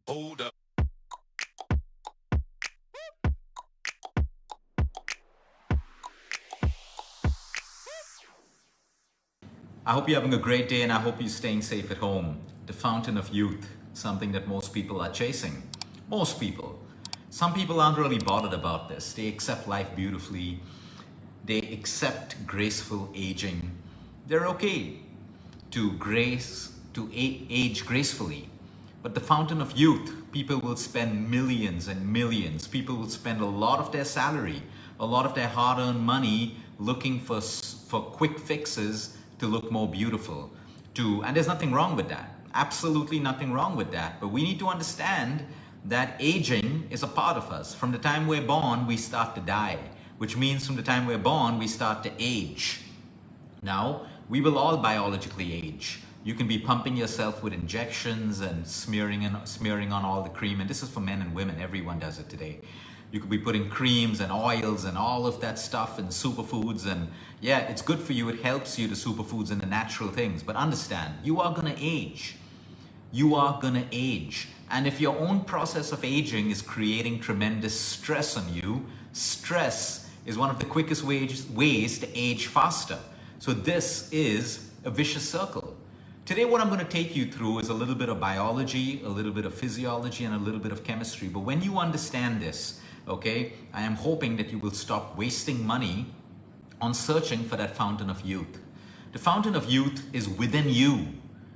Hold up. I hope you're having a great day and I hope you're staying safe at home. The fountain of youth, something that most people are chasing. Most people. Some people aren't really bothered about this. They accept life beautifully. They accept graceful aging. They're okay to age gracefully. But the fountain of youth, people will spend millions and millions. People will spend a lot of their salary, a lot of their hard-earned money looking for quick fixes to look more beautiful. And there's nothing wrong with that. Absolutely nothing wrong with that. But we need to understand that aging is a part of us. From the time we're born, we start to die, which means from the time we're born, we start to age. Now, we will all biologically age. You can be pumping yourself with injections and smearing on all the cream. And this is for men and women. Everyone does it today. You could be putting creams and oils and all of that stuff and superfoods. And yeah, it's good for you. It helps you, the superfoods and the natural things. But understand, you are going to age. You are going to age. And if your own process of aging is creating tremendous stress on you, stress is one of the quickest ways to age faster. So this is a vicious circle. Today, what I'm going to take you through is a little bit of biology, a little bit of physiology, and a little bit of chemistry. But when you understand this, okay, I am hoping that you will stop wasting money on searching for that fountain of youth. The fountain of youth is within you.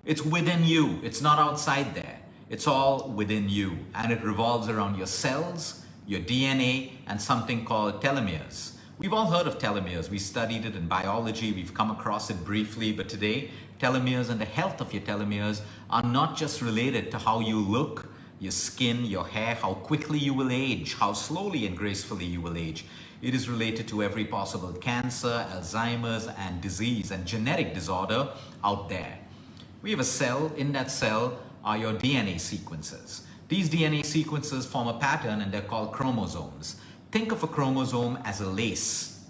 It's within you. It's not outside there. It's all within you. And it revolves around your cells, your DNA, and something called telomeres. We've all heard of telomeres. We studied it in biology. We've come across it briefly. But today, telomeres and the health of your telomeres are not just related to how you look, your skin, your hair, how quickly you will age, how slowly and gracefully you will age. It is related to every possible cancer, Alzheimer's, and disease and genetic disorder out there. We have a cell. In that cell are your DNA sequences. These DNA sequences form a pattern and they're called chromosomes. Think of a chromosome as a lace,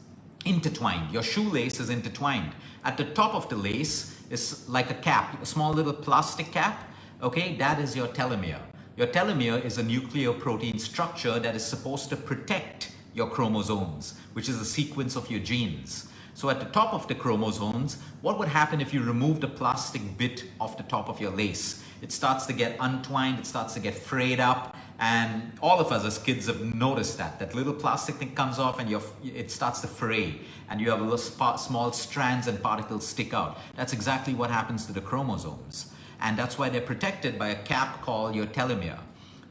intertwined. Your shoelace is intertwined. At the top of the lace is like a cap, a small little plastic cap. Okay, that is your telomere. Your telomere is a nucleoprotein structure that is supposed to protect your chromosomes, which is a sequence of your genes. So at the top of the chromosomes, what would happen if you remove the plastic bit off the top of your lace? It starts to get untwined, it starts to get frayed up, and all of us as kids have noticed that little plastic thing comes off and it starts to fray, and you have little small strands and particles stick out. That's exactly what happens to the chromosomes. And that's why they're protected by a cap called your telomere.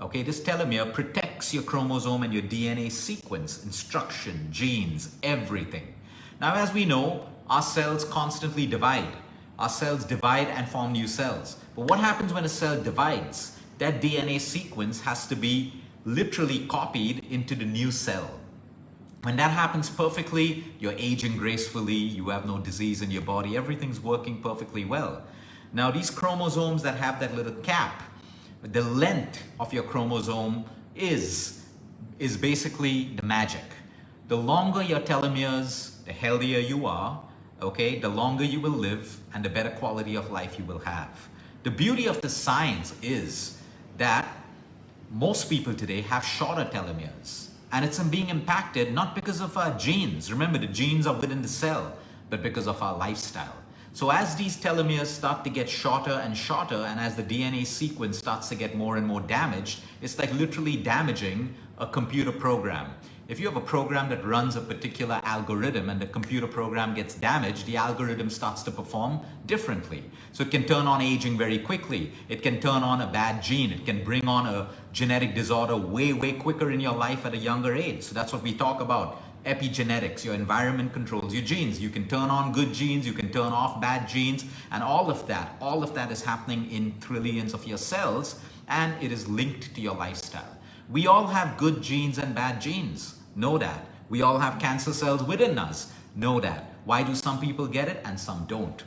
Okay, this telomere protects your chromosome and your DNA sequence, instruction, genes, everything. Now, as we know, our cells constantly divide. Our cells divide and form new cells. But what happens when a cell divides? That DNA sequence has to be literally copied into the new cell. When that happens perfectly, you're aging gracefully, you have no disease in your body, everything's working perfectly well. Now, these chromosomes that have that little cap, the length of your chromosome is basically the magic. The longer your telomeres, the healthier you are, okay, the longer you will live and the better quality of life you will have. The beauty of the science is that most people today have shorter telomeres, and it's being impacted not because of our genes. Remember, the genes are within the cell, but because of our lifestyle. So as these telomeres start to get shorter and shorter, and as the DNA sequence starts to get more and more damaged, it's like literally damaging a computer program. If you have a program that runs a particular algorithm and the computer program gets damaged, the algorithm starts to perform differently. So it can turn on aging very quickly. It can turn on a bad gene. It can bring on a genetic disorder way, way quicker in your life at a younger age. So that's what we talk about. Epigenetics, your environment controls your genes. You can turn on good genes, you can turn off bad genes, and all of that is happening in trillions of your cells, and it is linked to your lifestyle. We all have good genes and bad genes. Know that. We all have cancer cells within us. Know that. Why do some people get it and some don't?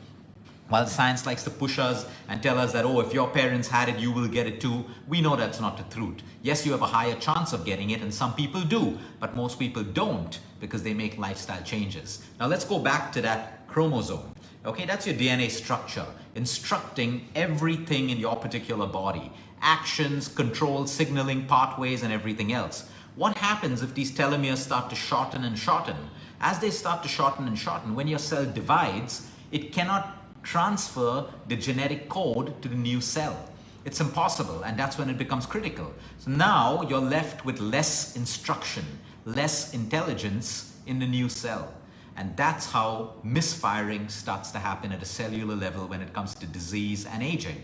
While science likes to push us and tell us that, oh, if your parents had it, you will get it too, we know that's not the truth. Yes, you have a higher chance of getting it, and some people do, but most people don't because they make lifestyle changes. Now let's go back to that chromosome. Okay, that's your DNA structure, instructing everything in your particular body, actions, control, signaling, pathways, and everything else. What happens if these telomeres start to shorten and shorten? As they start to shorten and shorten, when your cell divides, it cannot transfer the genetic code to the new cell. It's impossible, and that's when it becomes critical. So now you're left with less instruction, less intelligence in the new cell. And that's how misfiring starts to happen at a cellular level when it comes to disease and aging.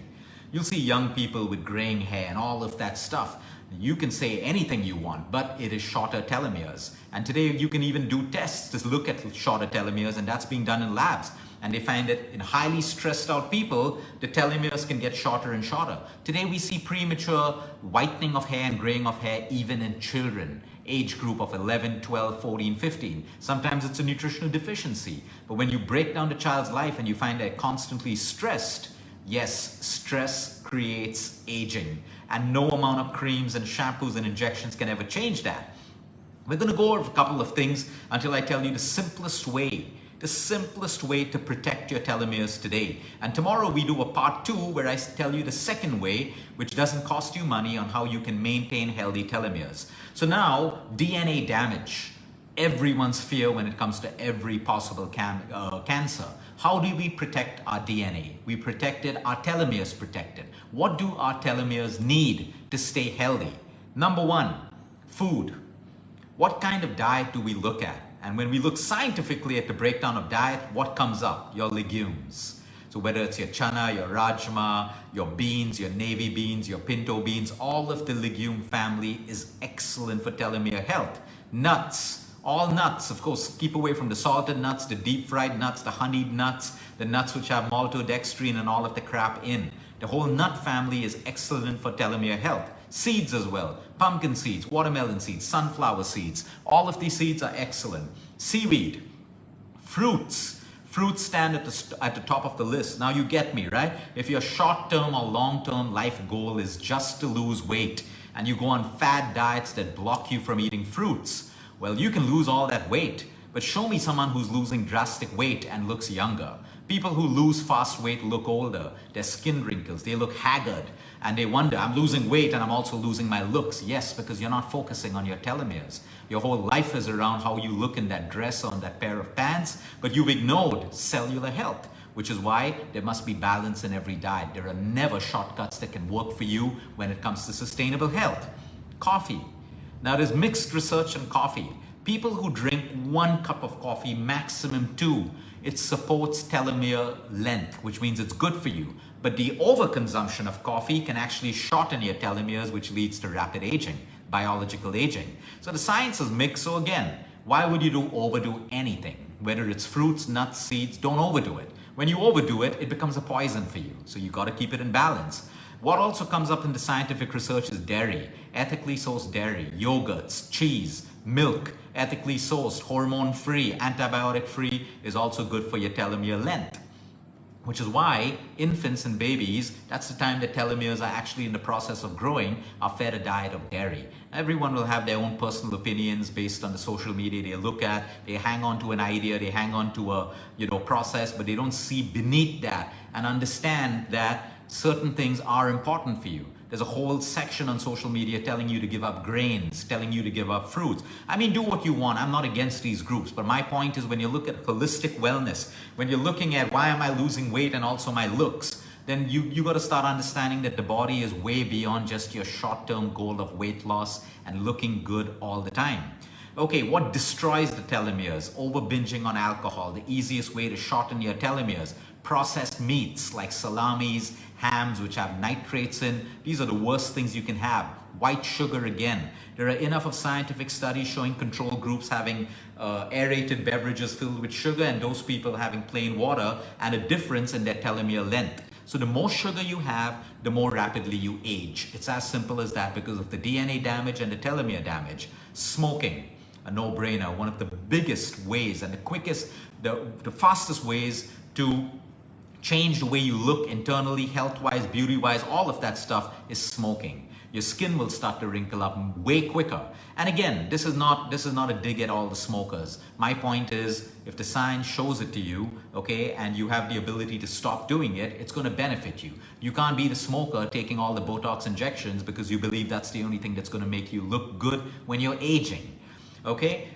You'll see young people with graying hair and all of that stuff. You can say anything you want, but it is shorter telomeres. And today you can even do tests to look at shorter telomeres, and that's being done in labs. And they find that in highly stressed out people, the telomeres can get shorter and shorter. Today we see premature whitening of hair and graying of hair even in children, age group of 11, 12, 14, 15. Sometimes it's a nutritional deficiency. But when you break down the child's life and you find they're constantly stressed, yes, stress creates aging. And no amount of creams and shampoos and injections can ever change that. We're going to go over a couple of things until I tell you the simplest way to protect your telomeres today. And tomorrow we do a part 2 where I tell you the second way, which doesn't cost you money, on how you can maintain healthy telomeres. So now, DNA damage. Everyone's fear when it comes to every possible cancer. How do we protect our DNA? We protect it, our telomeres protect it. What do our telomeres need to stay healthy? Number 1, food. What kind of diet do we look at? And when we look scientifically at the breakdown of diet, what comes up? Your legumes. So whether it's your chana, your rajma, your beans, your navy beans, your pinto beans, all of the legume family is excellent for telomere health. Nuts. All nuts, of course, keep away from the salted nuts, the deep fried nuts, the honeyed nuts, the nuts which have maltodextrin and all of the crap in. The whole nut family is excellent for telomere health. Seeds as well, pumpkin seeds, watermelon seeds, sunflower seeds, all of these seeds are excellent. Seaweed, fruits. Fruits stand at the top of the list. Now you get me, right? If your short-term or long-term life goal is just to lose weight and you go on fad diets that block you from eating fruits, well, you can lose all that weight, but show me someone who's losing drastic weight and looks younger. People who lose fast weight look older. Their skin wrinkles, they look haggard, and they wonder, I'm losing weight and I'm also losing my looks. Yes, because you're not focusing on your telomeres. Your whole life is around how you look in that dress or in that pair of pants, but you've ignored cellular health, which is why there must be balance in every diet. There are never shortcuts that can work for you when it comes to sustainable health. Coffee. Now there's mixed research on coffee. People who drink 1 cup of coffee, maximum 2, it supports telomere length, which means it's good for you. But the overconsumption of coffee can actually shorten your telomeres, which leads to rapid aging, biological aging. So the science is mixed. So again, why would you overdo anything? Whether it's fruits, nuts, seeds, don't overdo it. When you overdo it, it becomes a poison for you. So you got to keep it in balance. What also comes up in the scientific research is dairy, ethically sourced dairy, yogurts, cheese, milk, ethically sourced, hormone-free, antibiotic-free is also good for your telomere length. Which is why infants and babies, that's the time the telomeres are actually in the process of growing, are fed a diet of dairy. Everyone will have their own personal opinions based on the social media they look at. They hang on to an idea, they hang on to a process, but they don't see beneath that and understand that certain things are important for you. There's a whole section on social media telling you to give up grains, telling you to give up fruits. I mean, do what you want. I'm not against these groups. But my point is, when you look at holistic wellness, when you're looking at why am I losing weight and also my looks, then you got to start understanding that the body is way beyond just your short-term goal of weight loss and looking good all the time. Okay, what destroys the telomeres? Over binging on alcohol. The easiest way to shorten your telomeres. Processed meats like salamis, hams, which have nitrates in. These are the worst things you can have. White sugar again. There are enough of scientific studies showing control groups having aerated beverages filled with sugar and those people having plain water, and a difference in their telomere length. So the more sugar you have, the more rapidly you age. It's as simple as that because of the DNA damage and the telomere damage. Smoking, a no-brainer. One of the biggest ways and the quickest, the fastest ways to change the way you look internally, health-wise, beauty-wise, all of that stuff is smoking. Your skin will start to wrinkle up way quicker. And again, this is not a dig at all the smokers. My point is, if the science shows it to you, okay, and you have the ability to stop doing it, it's going to benefit you. You can't be the smoker taking all the Botox injections because you believe that's the only thing that's going to make you look good when you're aging. Okay?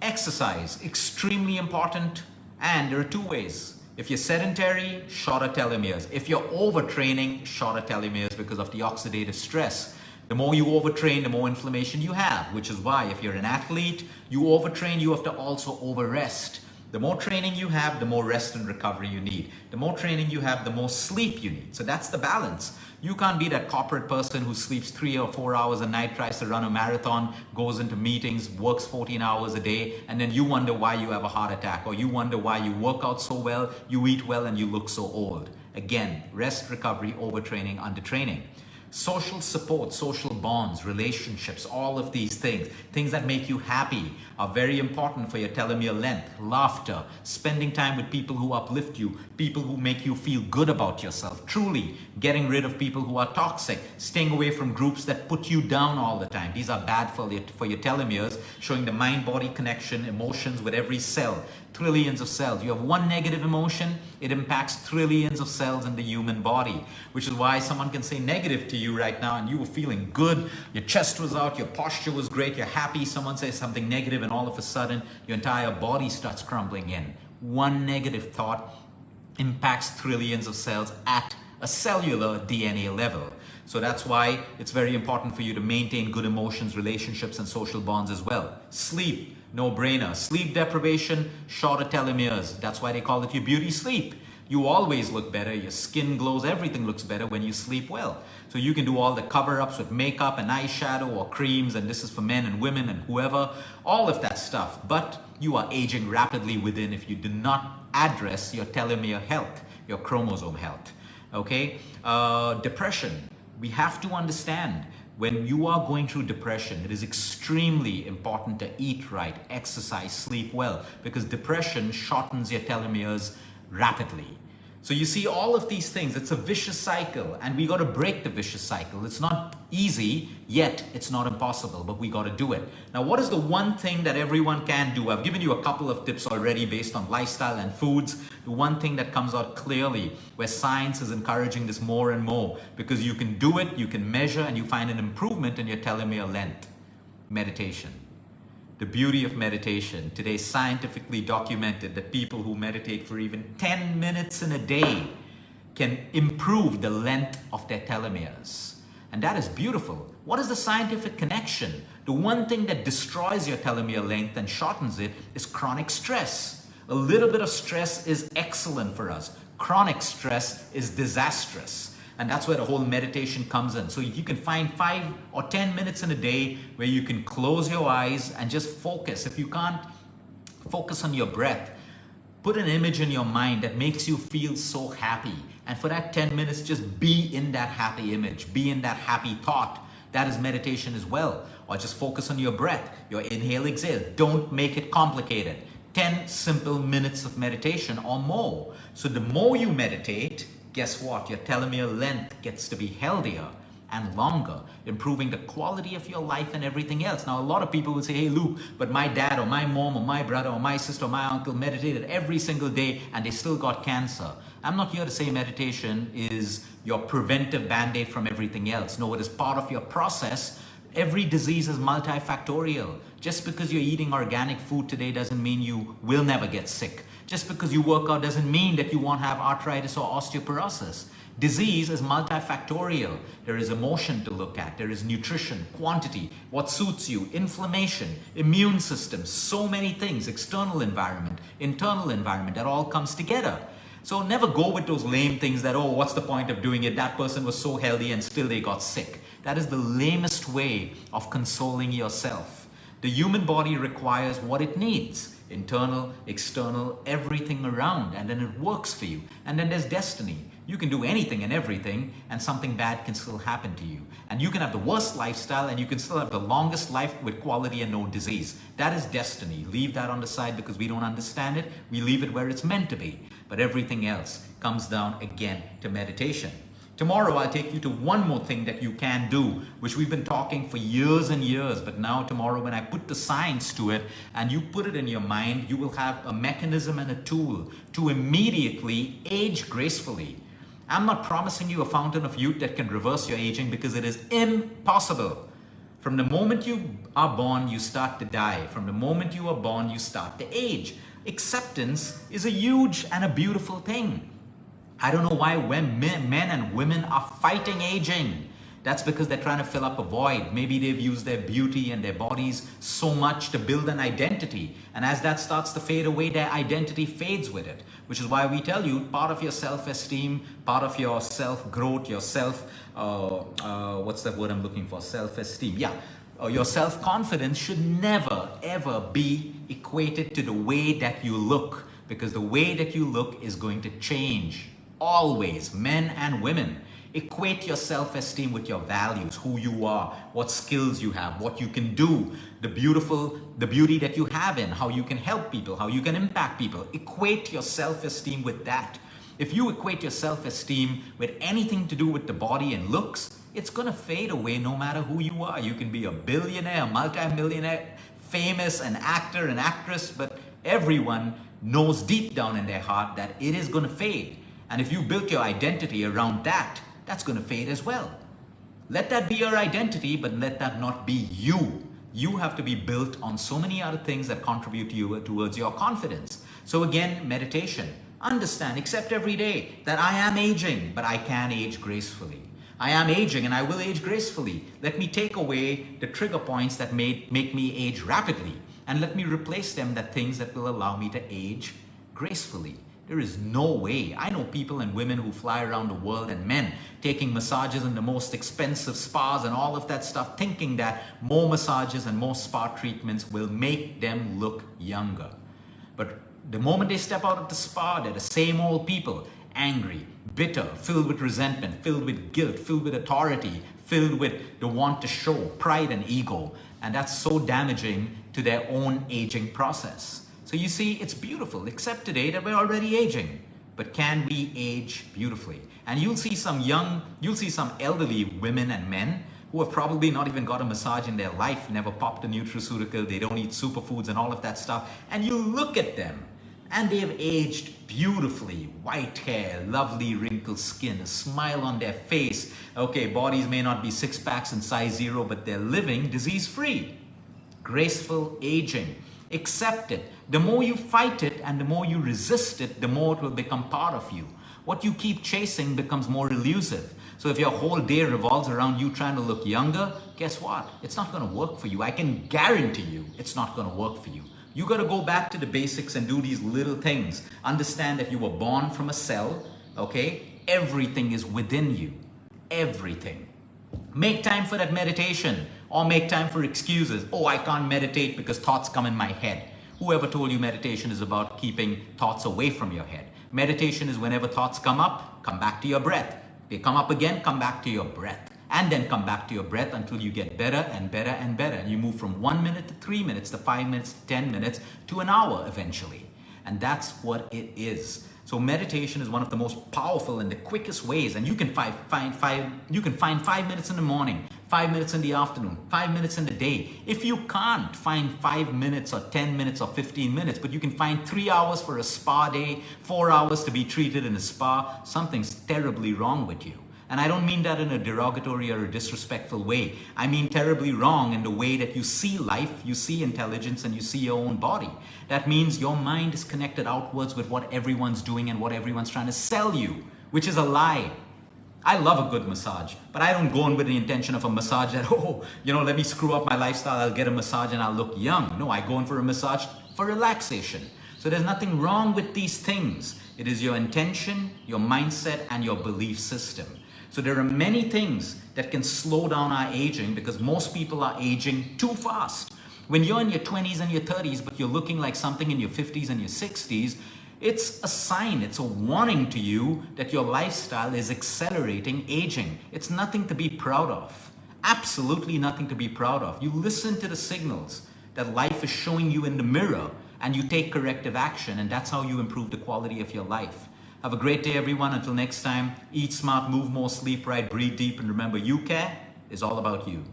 Exercise, extremely important, and there are two ways. If you're sedentary, shorter telomeres. If you're overtraining, shorter telomeres because of the oxidative stress. The more you overtrain, the more inflammation you have, which is why if you're an athlete, you overtrain, you have to also overrest. The more training you have, the more rest and recovery you need. The more training you have, the more sleep you need. So that's the balance. You can't be that corporate person who sleeps 3 or 4 hours a night, tries to run a marathon, goes into meetings, works 14 hours a day, and then you wonder why you have a heart attack, or you wonder why you work out so well, you eat well, and you look so old. Again, rest, recovery, overtraining, undertraining. Social support, social bonds, relationships, all of these things that make you happy are very important for your telomere length. Laughter, spending time with people who uplift you, people who make you feel good about yourself, truly getting rid of people who are toxic, staying away from groups that put you down all the time. These are bad for your telomeres, showing the mind-body connection, emotions with every cell. Trillions of cells. You have one negative emotion, it impacts trillions of cells in the human body, which is why someone can say negative to you right now and you were feeling good, your chest was out, your posture was great, you're happy. Someone says something negative and all of a sudden your entire body starts crumbling in. One negative thought impacts trillions of cells at a cellular DNA level. So that's why it's very important for you to maintain good emotions, relationships, and social bonds as well. Sleep. No brainer. Sleep deprivation, shorter telomeres. That's why they call it your beauty sleep. You always look better, your skin glows, everything looks better when you sleep well. So you can do all the cover-ups with makeup and eyeshadow or creams, and this is for men and women and whoever, all of that stuff. But you are aging rapidly within if you do not address your telomere health, your chromosome health. Okay? Depression. We have to understand, when you are going through depression, it is extremely important to eat right, exercise, sleep well, because depression shortens your telomeres rapidly. So you see all of these things, it's a vicious cycle, and we got to break the vicious cycle. It's not easy, yet it's not impossible, but we got to do it. Now, what is the one thing that everyone can do? I've given you a couple of tips already based on lifestyle and foods. The one thing that comes out clearly, where science is encouraging this more and more, because you can do it, you can measure, and you find an improvement in your telomere length. Meditation. The beauty of meditation. Today, scientifically documented that people who meditate for even 10 minutes in a day can improve the length of their telomeres. And that is beautiful. What is the scientific connection? The one thing that destroys your telomere length and shortens it is chronic stress. A little bit of stress is excellent for us. Chronic stress is disastrous. And that's where the whole meditation comes in. So if you can find 5 or 10 minutes in a day where you can close your eyes and just focus. If you can't focus on your breath, put an image in your mind that makes you feel so happy. And for that 10 minutes, just be in that happy image, be in that happy thought. That is meditation as well. Or just focus on your breath, your inhale, exhale. Don't make it complicated. 10 simple minutes of meditation or more. So the more you meditate, guess what? Your telomere length gets to be healthier and longer, improving the quality of your life and everything else. Now, a lot of people will say, hey, Luke, but my dad or my mom or my brother or my sister or my uncle meditated every single day and they still got cancer. I'm not here to say meditation is your preventive band-aid from everything else. No, it is part of your process. Every disease is multifactorial. Just because you're eating organic food today doesn't mean you will never get sick. Just because you work out doesn't mean that you won't have arthritis or osteoporosis. Disease is multifactorial. There is emotion to look at. There is nutrition, quantity, what suits you, inflammation, immune system, so many things, external environment, internal environment, that all comes together. So never go with those lame things that, oh, what's the point of doing it? That person was so healthy and still they got sick. That is the lamest way of consoling yourself. The human body requires what it needs. Internal, external, everything around, and then it works for you. And then there's destiny. You can do anything and everything, and something bad can still happen to you. And you can have the worst lifestyle, and you can still have the longest life with quality and no disease. That is destiny. Leave that on the side because we don't understand it. We leave it where it's meant to be. But everything else comes down again to meditation. Tomorrow, I'll take you to one more thing that you can do, which we've been talking for years and years. But now, tomorrow, when I put the science to it and you put it in your mind, you will have a mechanism and a tool to immediately age gracefully. I'm not promising you a fountain of youth that can reverse your aging, because it is impossible. From the moment you are born, you start to die. From the moment you are born, you start to age. Acceptance is a huge and a beautiful thing. I don't know why when men and women are fighting aging. That's because they're trying to fill up a void. Maybe they've used their beauty and their bodies so much to build an identity. And as that starts to fade away, their identity fades with it. Which is why we tell you, part of your self-esteem, part of your self-growth, your what's that word I'm looking for? Self-esteem. Yeah. Your self-confidence should never, ever be equated to the way that you look. Because the way that you look is going to change. Always, men and women. Equate your self-esteem with your values, who you are, what skills you have, what you can do, the beauty that you have in, how you can help people, how you can impact people. Equate your self-esteem with that. If you equate your self-esteem with anything to do with the body and looks, it's going to fade away no matter who you are. You can be a billionaire, a multi-millionaire, famous, an actor, an actress, but everyone knows deep down in their heart that it is going to fade. And if you built your identity around that, that's going to fade as well. Let that be your identity, but let that not be you. You have to be built on so many other things that contribute to you towards your confidence. So again, meditation. Understand, accept every day that I am aging, but I can age gracefully. I am aging and I will age gracefully. Let me take away the trigger points that make me age rapidly, and let me replace them with things that will allow me to age gracefully. There is no way. I know people and women who fly around the world, and men taking massages in the most expensive spas and all of that stuff, thinking that more massages and more spa treatments will make them look younger. But the moment they step out of the spa, they're the same old people, angry, bitter, filled with resentment, filled with guilt, filled with authority, filled with the want to show, pride and ego. And that's so damaging to their own aging process. So you see, it's beautiful, except today that we're already aging. But can we age beautifully? And you'll see some elderly women and men who have probably not even got a massage in their life, never popped a nutraceutical, they don't eat superfoods and all of that stuff. And you look at them, and they have aged beautifully. White hair, lovely wrinkled skin, a smile on their face. Okay, bodies may not be six packs and size 0, but they're living disease-free. Graceful aging. Accept it. The more you fight it and the more you resist it, the more it will become part of you. What you keep chasing becomes more elusive. So if your whole day revolves around you trying to look younger, guess what? It's not going to work for you. I can guarantee you it's not going to work for you. You got to go back to the basics and do these little things. Understand that you were born from a cell, okay? Everything is within you. Everything. Make time for that meditation, or make time for excuses. Oh, I can't meditate because thoughts come in my head. Whoever told you meditation is about keeping thoughts away from your head? Meditation is whenever thoughts come up, come back to your breath. They come up again, come back to your breath. And then come back to your breath until you get better and better and better. And you move from 1 minute to 3 minutes to 5 minutes to 10 minutes to an hour eventually. And that's what it is. So meditation is one of the most powerful and the quickest ways. And you can find 5 minutes in the morning, 5 minutes in the afternoon, 5 minutes in the day. If you can't find 5 minutes or 10 minutes or 15 minutes, but you can find 3 hours for a spa day, 4 hours to be treated in a spa, something's terribly wrong with you. And I don't mean that in a derogatory or a disrespectful way. I mean terribly wrong in the way that you see life, you see intelligence, and you see your own body. That means your mind is connected outwards with what everyone's doing and what everyone's trying to sell you, which is a lie. I love a good massage, but I don't go in with the intention of a massage that, let me screw up my lifestyle, I'll get a massage and I'll look young. No, I go in for a massage for relaxation. So there's nothing wrong with these things. It is your intention, your mindset, and your belief system. So there are many things that can slow down our aging because most people are aging too fast. When you're in your 20s and your 30s, but you're looking like something in your 50s and your 60s, it's a sign, it's a warning to you that your lifestyle is accelerating aging. It's nothing to be proud of. Absolutely nothing to be proud of. You listen to the signals that life is showing you in the mirror and you take corrective action, and that's how you improve the quality of your life. Have a great day, everyone. Until next time, eat smart, move more, sleep right, breathe deep, and remember, you care is all about you.